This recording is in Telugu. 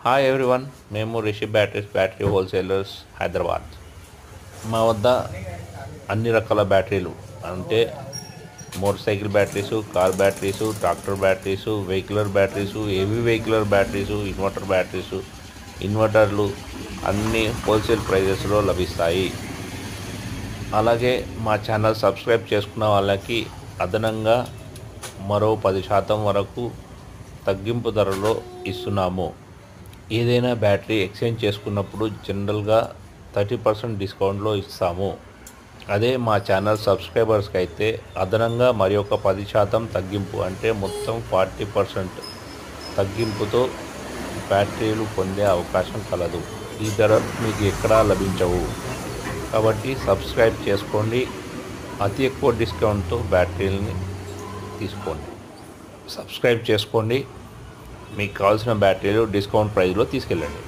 హాయ్ ఎవ్రీవన్, మేము Rishi batteries battery wholesalers Hyderabad. మా వద్ద అన్ని రకాల బ్యాటరీలు అంటే motorcycle batteries, car batteries, tractor batteries, vehicular batteries, heavy vehicular batteries, inverter batteries, ఇన్వర్టర్లు అన్నీ హోల్సేల్ ప్రైజెస్లో లభిస్తాయి. అలాగే మా ఛానల్ సబ్స్క్రైబ్ చేసుకున్న వాళ్ళకి అదనంగా మరో 10% వరకు తగ్గింపు ధరలో ఇస్తున్నాము. ఏదైనా బ్యాటరీ ఎక్స్చేంజ్ చేసుకున్నప్పుడు జనరల్గా 30% డిస్కౌంట్లో ఇస్తాము. అదే మా ఛానల్ సబ్స్క్రైబర్స్కి అయితే అదనంగా మరి ఒక 10% తగ్గింపు, అంటే మొత్తం 40% తగ్గింపుతో బ్యాటరీలు పొందే అవకాశం కలదు. ఈ ధర మీకు ఎక్కడా లభించవు. కాబట్టి సబ్స్క్రైబ్ చేసుకోండి. అతి ఎక్కువ డిస్కౌంట్తో బ్యాటరీలని తీసుకోండి. సబ్స్క్రైబ్ చేసుకోండి. మీకు కావాల్సిన బ్యాటరీలు డిస్కౌంట్ ప్రైస్లో తీసుకెళ్ళండి.